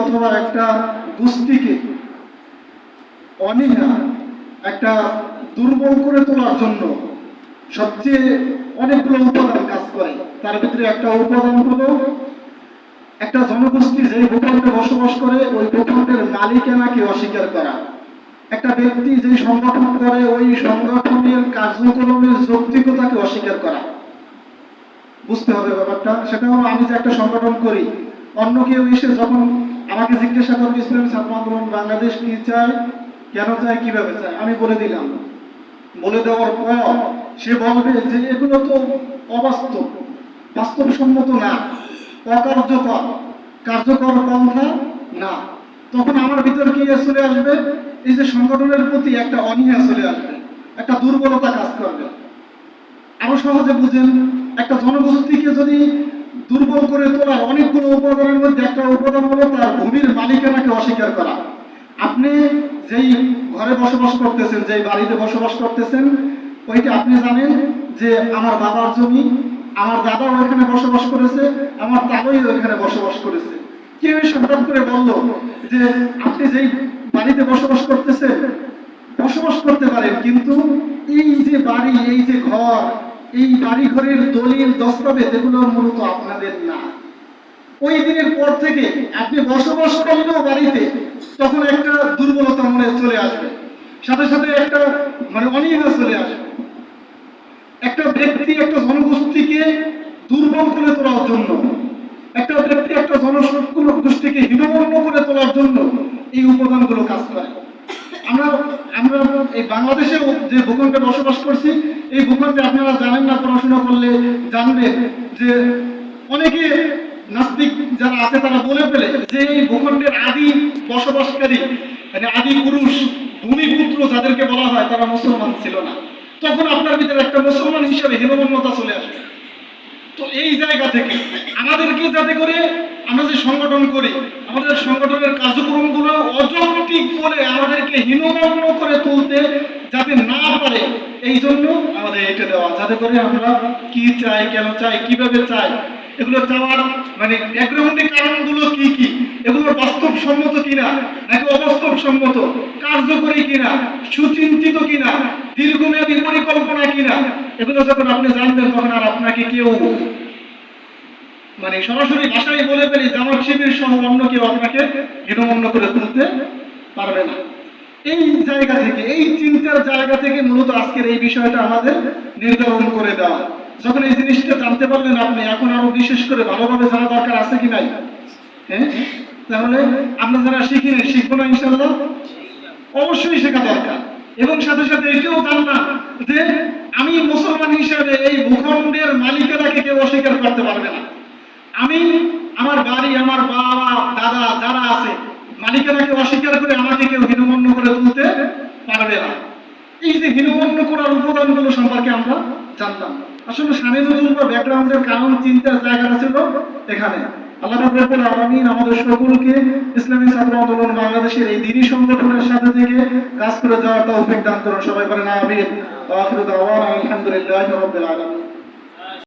অথবা একটা গোষ্ঠীকে অনীহা একটা দুর্বল করে তোলার জন্য সবচেয়ে অনেকগুলো উপাদান কাজ করে। তার ভিতরে একটা উপাদান হলো একটা জনগোষ্ঠী যে ভূখণ্ডে বসবাস করে ওই ভূখণ্ডের মালিকানাকে অস্বীকার করা। একটা ব্যক্তি যে সংগঠন করে ওই সংগঠনের কার্যক্রমের যৌক্তিকতাকে অস্বীকার করা। বুঝতে হবে ব্যাপারটা। সেটা হলো আমি যে একটা সংগঠন করি, অন্য কেউ এসে যখন আমাকে জিজ্ঞাসা করবে ইসলামী ছাত্র আন্দোলন বাংলাদেশ কি চায়, কেন চায়, কিভাবে চায়, আমি বলে দিলাম। বলে দেওয়ার পর সে বলবে যে এগুলো তো অবাস্তব, বাস্তবসম্মত না, অকার্যকর, কার্যকর পন্থা না। তখন আমার ভিতর কি চলে আসবে? এই যে সংগঠনের প্রতি একটা অনীহা চলে আসবে, একটা দুর্বলতা কাজ করবে। আরো সহজে বুঝেন, একটা জনগোষ্ঠীকে যদি দুর্বল করে তোলার অনেকগুলো উপাদানের মধ্যে একটা উপাদান হলো তার ভূমির মালিকানাকে অস্বীকার করা। আপনি যেই ঘরে বসবাস করতেছেন, যেই বাড়িতে বসবাস করতেছেন, ওইটা আপনি জানেন যে আমার বাবার জমি, আমার দাদাও ওইখানে বসবাস করেছে, আমার দাদাই ওইখানে বসবাস করেছে। কেউ এসে হঠাৎ করে বলল যে আপনি যেই বাড়িতে বসবাস করতেছেন বসবাস করতে পারেন, কিন্তু এই যে বাড়ি, এই যে ঘর, এই বাড়ি ঘরের দলিল দস্তাবেজ এগুলো মূলত আপনাদের না। ওই দিনের পর থেকে আপনি বসবাস করলেও বাড়িতে তখন একটা দুর্বলতা মনে চলে আসবে, সাথে সাথে একটা অনীহা চলে আসবে। একটা ব্যক্তি একটা জনগোষ্ঠীকে দুর্বল করে তোলার জন্য, একটা ব্যক্তি একটা জনগোষ্ঠীকে হীনমন্য করে তোলার জন্য এই উপাদানগুলো কাজ করে। আমরা আমরা এই বাংলাদেশে যে ভূখণ্ডে বসবাস করছি, এই ভূখণ্ডে আপনারা জানেন না, পড়াশোনা করলে জানবেন যে অনেকে নাস্তিক যারা আছে তারা বলে ফেলে যে এই ভূখণ্ডের আদি বসবাসকারী আদি পুরুষ ভূমিপুত্র যাদেরকে বলা হয় তারা মুসলমান ছিল না। তখন আপনার ভিতরে একটা মুসলমান হিসেবে হীনমন্যতা চলে আসবে। তো এই জায়গা থেকে আমাদেরকে যাতে করে আমরা যে সংগঠন করি, আমাদের সংগঠনের কার্যক্রমগুলো অযৌক্তিক বলে আমাদেরকে হীনমন্য করে তুলতে যাতে না পারে, এই জন্য আমাদের এটা দেওয়া, যাতে করে আমরা কি চাই, কেন চাই, কিভাবে চাই, এগুলো চাওয়ার ব্যাকগ্রাউন্ডের কারণগুলো কি কি, এগুলো বাস্তবসম্মত কিনা নাকি অবাস্তবসম্মত, কার্যকরী কিনা, সুচিন্তিত কিনা, দীর্ঘমেয়াদী পরিকল্পনা কিনা, এগুলো যখন আপনি জানবেন তখন আর আপনাকে কেউ সরাসরি ভাষায় বলে ফেলি জামাত শিবির সহ অন্য কেউ আপনাকে হীনমন্য করে তুলতে পারবে না। এই জায়গা থেকে, এই চিন্তার জায়গা থেকে মূলত আজকের এই বিষয়টা আমাদের নির্ধারণ করে দেওয়া। যখন এই জিনিসটা জানতে পারলেন আপনি, এখন আরো বিশেষ করে ভালোভাবে জানা দরকার আছে কি নাই? হ্যাঁ, তাহলে আমরা যারা শিখি নাই, শিখবো না ইনশাল্লাহ? অবশ্যই শেখা দরকার। এবং সাথে সাথে এটাও জানলাম যে আমি মুসলমান হিসাবে এই ভূখণ্ডের মালিকানাকে কেউ অস্বীকার করতে পারবে না। আমি আমার বাড়ি, আমার বাবা, দাদা যারা আছে, মালিকানাকে অস্বীকার করে আমাকে কেউ হীনমন্য করে তুলতে পারবে না। এই যে হীনমন্য করার উপাদানগুলো সম্পর্কে আমরা জানতাম। আসলে শানে নজরুল বা ব্যাকগ্রাউন্ডের কারণ চিন্তার জায়গাটা ছিল এখানে। আল্লাহ রাব্বুল আলামিন আমাদের সকলকে ইসলামী ছাত্র আন্দোলন বাংলাদেশের এই দ্বীনি সংগঠনের সাথে থেকে কাজ করে যাওয়ার তৌফিক দান করুন। সবাই বলেন আমিন। ওয়া আখিরু দাওয়ানা আলহামদুলিল্লাহি রাব্বিল আলামিন।